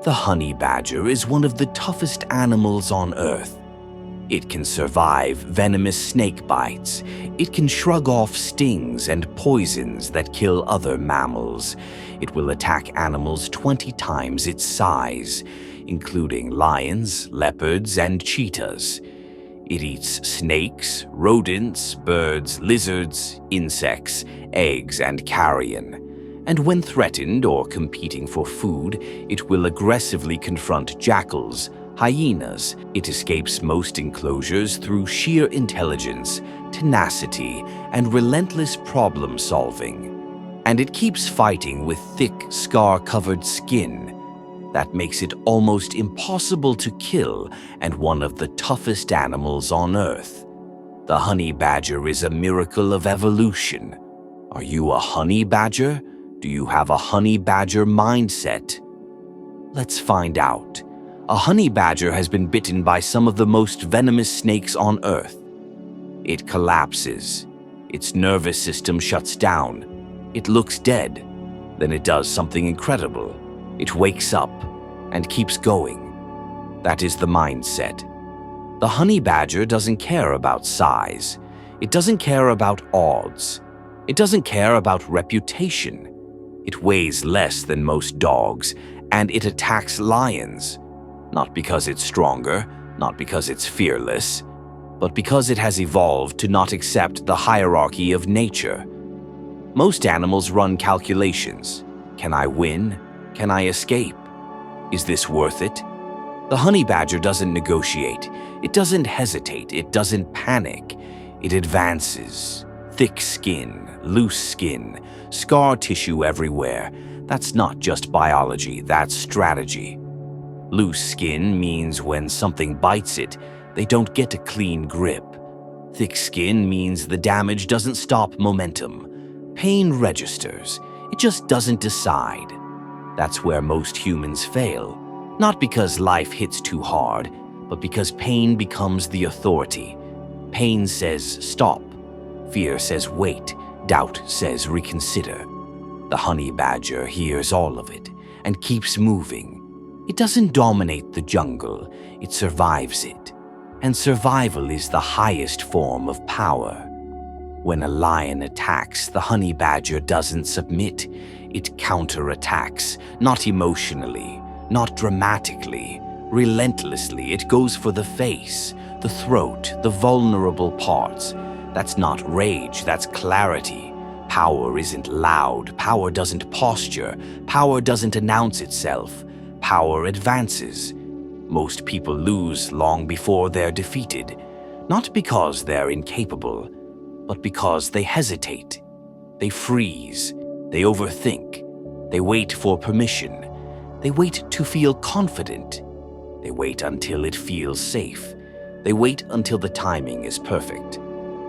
The honey badger is one of the toughest animals on Earth. It can survive venomous snake bites. It can shrug off stings and poisons that kill other mammals. It will attack animals 20 times its size, including lions, leopards, and cheetahs. It eats snakes, rodents, birds, lizards, insects, eggs, and carrion. And when threatened or competing for food, it will aggressively confront jackals, hyenas. It escapes most enclosures through sheer intelligence, tenacity, and relentless problem-solving. And it keeps fighting with thick, scar-covered skin. That makes it almost impossible to kill and one of the toughest animals on Earth. The honey badger is a miracle of evolution. Are you a honey badger? Do you have a honey badger mindset? Let's find out. A honey badger has been bitten by some of the most venomous snakes on Earth. It collapses. Its nervous system shuts down. It looks dead. Then it does something incredible. It wakes up and keeps going. That is the mindset. The honey badger doesn't care about size. It doesn't care about odds. It doesn't care about reputation. It weighs less than most dogs, and it attacks lions. Not because it's stronger, not because it's fearless, but because it has evolved to not accept the hierarchy of nature. Most animals run calculations. Can I win? Can I escape? Is this worth it? The honey badger doesn't negotiate. It doesn't hesitate. It doesn't panic. It advances. Thick skin, loose skin, scar tissue everywhere. That's not just biology, that's strategy. Loose skin means when something bites it, they don't get a clean grip. Thick skin means the damage doesn't stop momentum. Pain registers. It just doesn't decide. That's where most humans fail. Not because life hits too hard, but because pain becomes the authority. Pain says stop. Fear says wait. Doubt says reconsider. The honey badger hears all of it and keeps moving. It doesn't dominate the jungle, it survives it. And survival is the highest form of power. When a lion attacks, the honey badger doesn't submit. It counterattacks, not emotionally, not dramatically, relentlessly. It goes for the face, the throat, the vulnerable parts. That's not rage, that's clarity. Power isn't loud, power doesn't posture, power doesn't announce itself. Power advances. Most people lose long before they're defeated, not because they're incapable, but because they hesitate. They freeze, they overthink, they wait for permission, they wait to feel confident, they wait until it feels safe, they wait until the timing is perfect.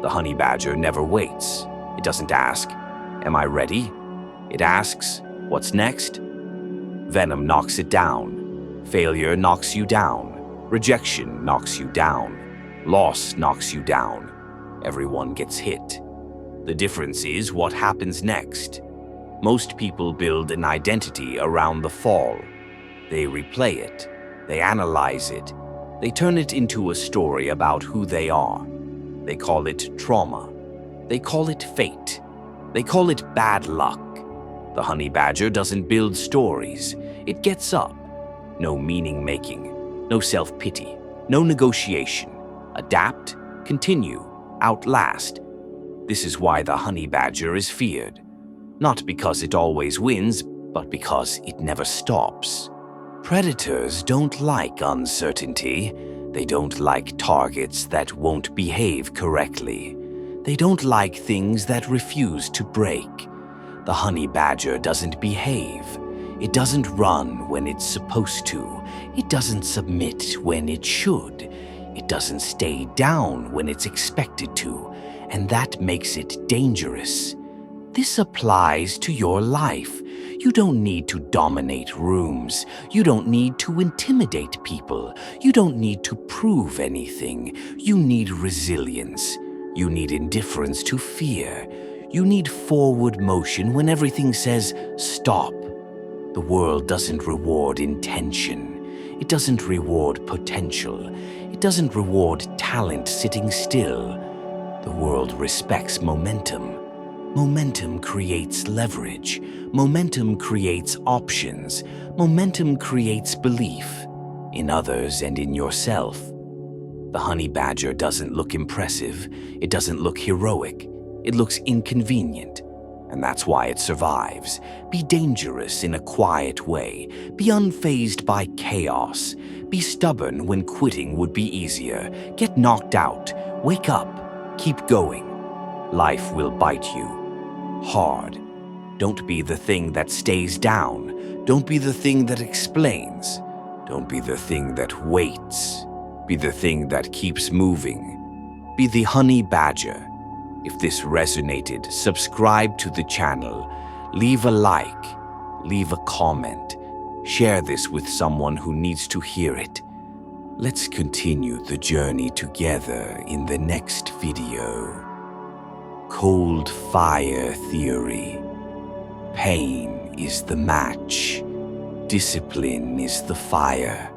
The honey badger never waits. It doesn't ask, "Am I ready?" It asks, "What's next?" Venom knocks it down. Failure knocks you down. Rejection knocks you down. Loss knocks you down. Everyone gets hit. The difference is what happens next. Most people build an identity around the fall. They replay it. They analyze it. They turn it into a story about who they are. They call it trauma. They call it fate. They call it bad luck. The honey badger doesn't build stories. It gets up. No meaning-making, no self-pity, no negotiation. Adapt, continue, outlast. This is why the honey badger is feared. Not because it always wins, but because it never stops. Predators don't like uncertainty. They don't like targets that won't behave correctly. They don't like things that refuse to break. The honey badger doesn't behave. It doesn't run when it's supposed to. It doesn't submit when it should. It doesn't stay down when it's expected to, and that makes it dangerous. This applies to your life. You don't need to dominate rooms. You don't need to intimidate people. You don't need to prove anything. You need resilience. You need indifference to fear. You need forward motion when everything says stop. The world doesn't reward intention. It doesn't reward potential. It doesn't reward talent sitting still. The world respects momentum. Momentum creates leverage. Momentum creates options. Momentum creates belief in others and in yourself. The honey badger doesn't look impressive. It doesn't look heroic. It looks inconvenient. And that's why it survives. Be dangerous in a quiet way. Be unfazed by chaos. Be stubborn when quitting would be easier. Get knocked out. Wake up. Keep going. Life will bite you. Hard. Don't be the thing that stays down. Don't be the thing that explains. Don't be the thing that waits. Be the thing that keeps moving. Be the honey badger. If this resonated, subscribe to the channel, leave a like, leave a comment, share this with someone who needs to hear it. Let's continue the journey together in the next video. Cold fire theory. Pain is the match. Discipline is the fire.